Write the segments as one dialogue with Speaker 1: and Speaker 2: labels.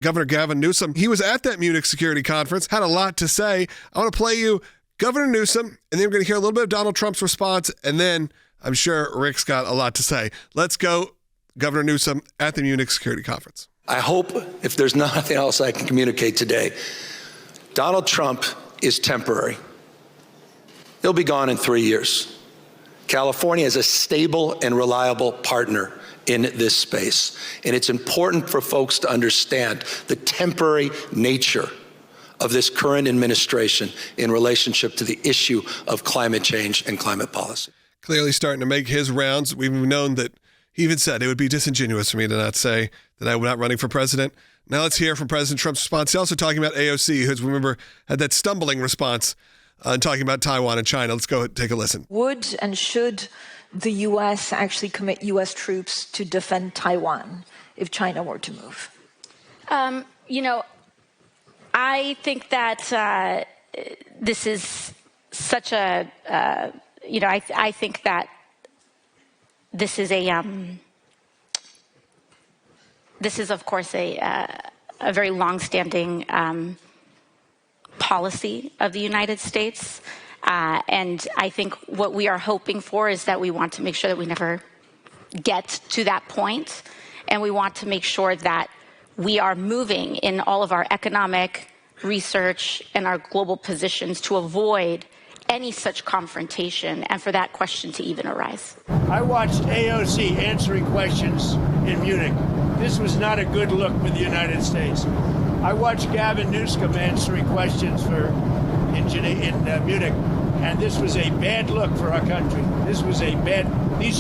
Speaker 1: Governor Gavin Newsom, he was at that Munich security conference, had a lot to say. I want to play you Governor Newsom, and then we're going to hear a little bit of Donald Trump's response, and then I'm sure Rick's got a lot to say. Let's go, Governor Newsom at the Munich security conference.
Speaker 2: I hope, if there's nothing else I can communicate today, Donald Trump is temporary. He'll be gone in 3 years. California is a stable and reliable partner in this space. And it's important for folks to understand the temporary nature of this current administration in relationship to the issue of climate change and climate policy.
Speaker 1: Clearly starting to make his rounds. We've known that he even said it would be disingenuous for me to not say that I'm not running for president. Now let's hear from President Trump's response. He's also talking about AOC, who, as we remember, had that stumbling response talking about Taiwan and China. Let's go take a listen.
Speaker 3: Would and should the U.S. actually commit U.S. troops to defend Taiwan if China were to move?
Speaker 4: I think that this is such a, I think that this is of course a very longstanding policy of the United States. And I think what we are hoping for is that we want to make sure that we never get to that point. And we want to make sure that we are moving in all of our economic research and our global positions to avoid any such confrontation and for that question to even arise.
Speaker 5: I watched AOC answering questions in Munich. This was not a good look for the United States. I watched Gavin Newsom answering questions in Munich, and this was a bad look for our country. These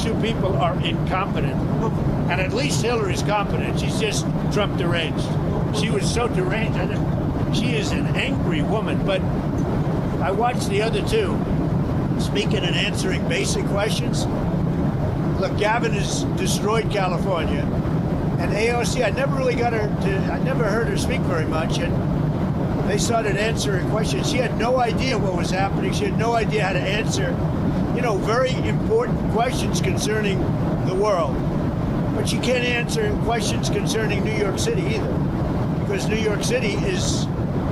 Speaker 5: two people are incompetent. And at least Hillary's competent. She's just Trump deranged. She was so deranged. She is an angry woman, but I watched the other two speaking and answering basic questions. Look, Gavin has destroyed California. And AOC, I never heard her speak very much. And they started answering questions. She had no idea what was happening. She had no idea how to answer, very important questions concerning the world. But she can't answer questions concerning New York City either, because New York City is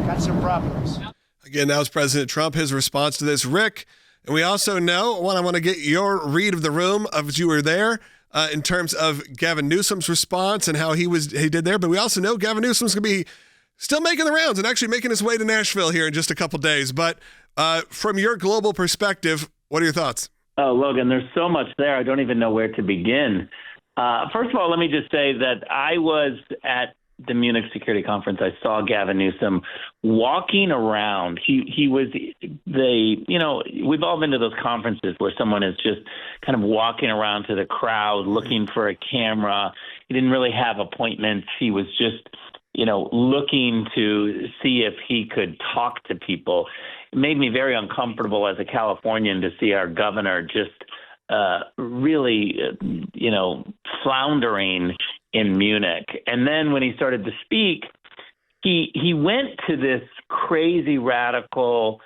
Speaker 5: got some problems.
Speaker 1: Again, that was President Trump, his response to this. Rick, and we also know, I want to get your read of the room as you were there in terms of Gavin Newsom's response and how he did there. But we also know Gavin Newsom's going to be still making the rounds and actually making his way to Nashville here in just a couple days. But from your global perspective, what are your thoughts?
Speaker 6: Oh, Logan, there's so much there. I don't even know where to begin. First of all, let me just say that I was at the Munich Security Conference. I saw Gavin Newsom walking around. He was we've all been to those conferences where someone is just kind of walking around to the crowd looking for a camera. He didn't really have appointments. He was just, looking to see if he could talk to people. It made me very uncomfortable as a Californian to see our governor just really, floundering in Munich. And then when he started to speak, he went to this crazy radical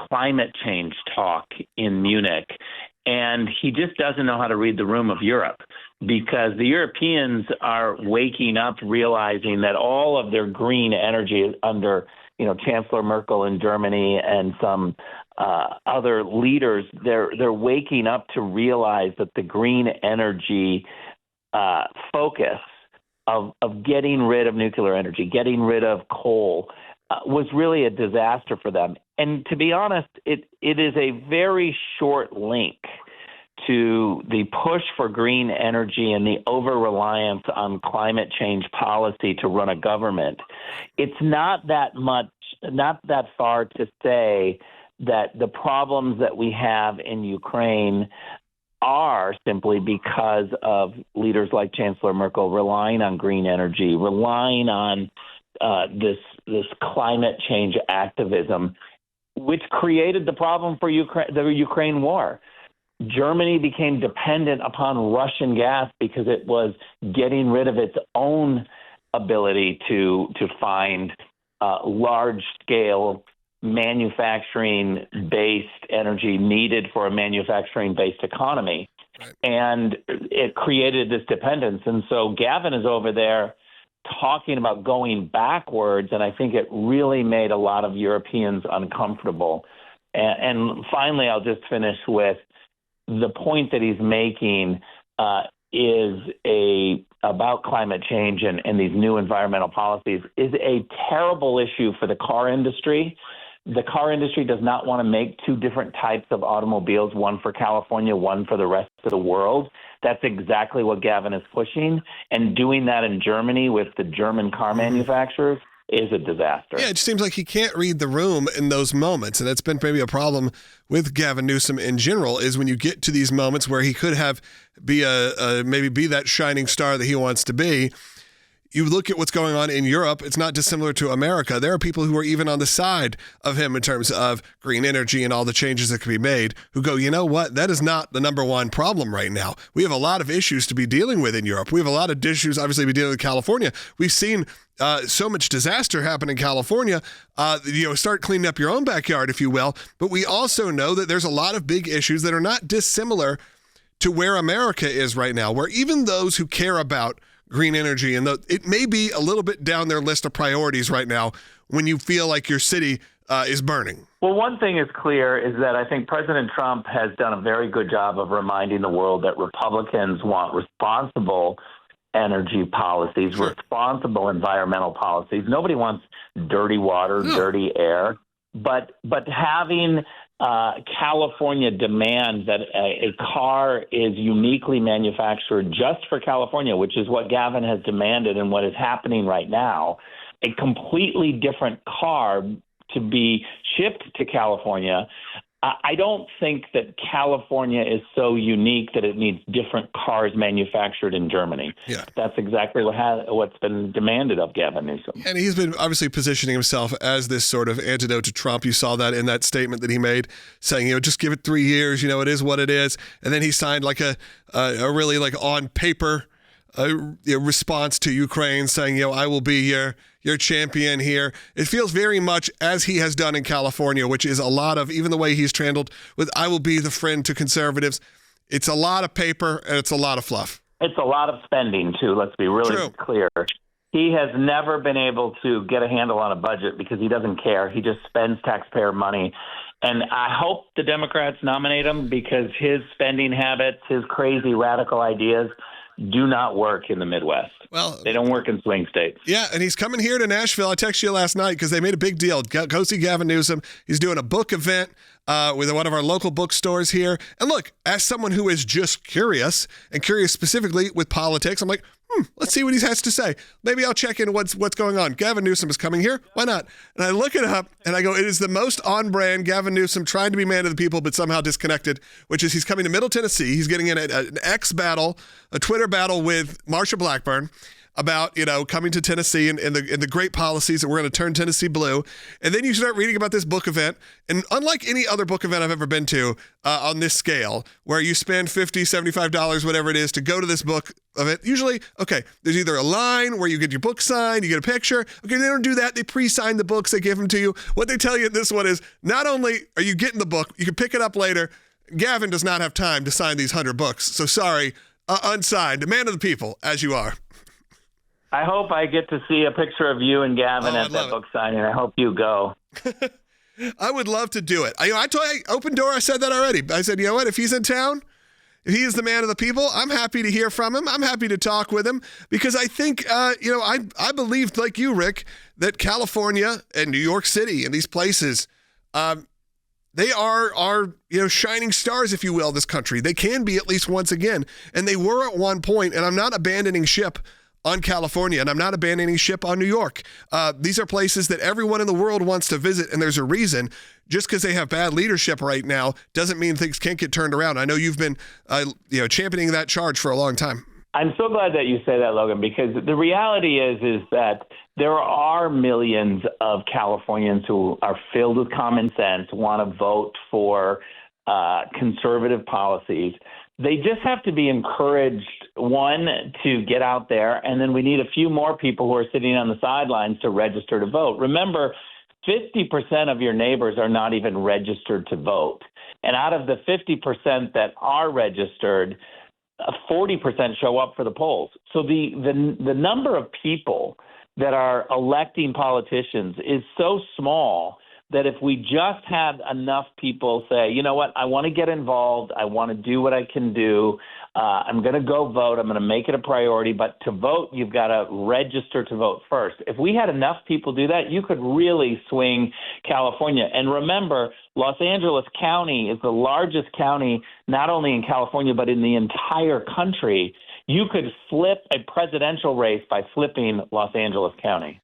Speaker 6: climate change talk in Munich. And he just doesn't know how to read the room of Europe, because the Europeans are waking up realizing that all of their green energy under, Chancellor Merkel in Germany and some other leaders, they're waking up to realize that the green energy focus of getting rid of nuclear energy, getting rid of coal, was really a disaster for them. And to be honest, it is a very short link to the push for green energy and the over-reliance on climate change policy to run a government. It's not that far to say that the problems that we have in Ukraine are simply because of leaders like Chancellor Merkel relying on green energy, relying on this climate change activism, which created the problem for the Ukraine war. Germany became dependent upon Russian gas because it was getting rid of its own ability to find large-scale manufacturing-based energy needed for a manufacturing-based economy. Right. And it created this dependence. And so Gavin is over there talking about going backwards, and I think it really made a lot of Europeans uncomfortable. And finally, I'll just finish with the point that he's making about climate change and these new environmental policies is a terrible issue for the car industry. The car industry does not want to make two different types of automobiles, one for California, one for the rest of the world. That's exactly what Gavin is pushing. And doing that in Germany with the German car manufacturers is a disaster.
Speaker 1: Yeah, it just seems like he can't read the room in those moments. And that's been maybe a problem with Gavin Newsom in general, is when you get to these moments where he could be that shining star that he wants to be. You look at what's going on in Europe, it's not dissimilar to America. There are people who are even on the side of him in terms of green energy and all the changes that can be made who go, you know what, that is not the number one problem right now. We have a lot of issues to be dealing with in Europe. We have a lot of issues, obviously, to be dealing with California. We've seen so much disaster happen in California. Start cleaning up your own backyard, if you will. But we also know that there's a lot of big issues that are not dissimilar to where America is right now, where even those who care about green energy, and it may be a little bit down their list of priorities right now when you feel like your city is burning.
Speaker 6: Well, one thing is clear is that I think President Trump has done a very good job of reminding the world that Republicans want responsible energy policies,
Speaker 1: sure,
Speaker 6: responsible environmental policies. Nobody wants dirty water, dirty air, but having California demand that a car is uniquely manufactured just for California, which is what Gavin has demanded and what is happening right now, a completely different car to be shipped to California. I don't think that California is so unique that it needs different cars manufactured in Germany.
Speaker 1: Yeah.
Speaker 6: That's exactly what's been demanded of Gavin Newsom.
Speaker 1: And he's been obviously positioning himself as this sort of antidote to Trump. You saw that in that statement that he made saying, just give it 3 years, it is what it is. And then he signed like a really like on paper response to Ukraine saying, I will be your champion here. It feels very much as he has done in California, which is a lot of, even the way he's trandled with, I will be the friend to conservatives. It's a lot of paper and it's a lot of fluff.
Speaker 6: It's a lot of spending too. Let's be really clear. He has never been able to get a handle on a budget because he doesn't care. He just spends taxpayer money. And I hope the Democrats nominate him because his spending habits, his crazy radical ideas do not work in the Midwest. Well, they don't work in swing states.
Speaker 1: Yeah, and he's coming here to Nashville. I texted you last night because they made a big deal. Go see Gavin Newsom. He's doing a book event with one of our local bookstores here. And look, as someone who is just curious, and curious specifically with politics, I'm like, let's see what he has to say. Maybe I'll check in what's going on. Gavin Newsom is coming here. Why not? And I look it up, and I go, it is the most on-brand Gavin Newsom trying to be man of the people, but somehow disconnected, which is he's coming to Middle Tennessee. He's getting in an battle, a Twitter battle with Marsha Blackburn about, coming to Tennessee and the great policies that we're going to turn Tennessee blue. And then you start reading about this book event. And unlike any other book event I've ever been to on this scale, where you spend $50, $75, whatever it is, to go to this book event, usually, there's either a line where you get your book signed, you get a picture. Okay, they don't do that. They pre-sign the books. They give them to you. What they tell you in this one is, not only are you getting the book, you can pick it up later. Gavin does not have time to sign these 100 books. So sorry, unsigned, man of the people, as you are.
Speaker 6: I hope I get to see a picture of you and Gavin at that book signing. I hope you go.
Speaker 1: I would love to do it. I told you, open door, I said that already. I said, you know what, if he's in town, if he is the man of the people, I'm happy to hear from him. I'm happy to talk with him because I think, I believe, like you, Rick, that California and New York City and these places, they are shining stars, if you will, this country. They can be at least once again. And they were at one point, and I'm not abandoning ship on California, and I'm not abandoning ship on New York. These are places that everyone in the world wants to visit, and there's a reason. Just because they have bad leadership right now doesn't mean things can't get turned around. I know you've been championing that charge for a long time.
Speaker 6: I'm so glad that you say that, Logan, because the reality is that there are millions of Californians who are filled with common sense, want to vote for conservative policies. They just have to be encouraged, one, to get out there, and then we need a few more people who are sitting on the sidelines to register to vote. Remember, 50% of your neighbors are not even registered to vote. And out of the 50% that are registered, 40% show up for the polls. So the number of people that are electing politicians is so small that if we just had enough people say, you know what, I want to get involved, I want to do what I can do, I'm going to go vote, I'm going to make it a priority, but to vote, you've got to register to vote first. If we had enough people do that, you could really swing California. And remember, Los Angeles County is the largest county, not only in California, but in the entire country. You could flip a presidential race by flipping Los Angeles County.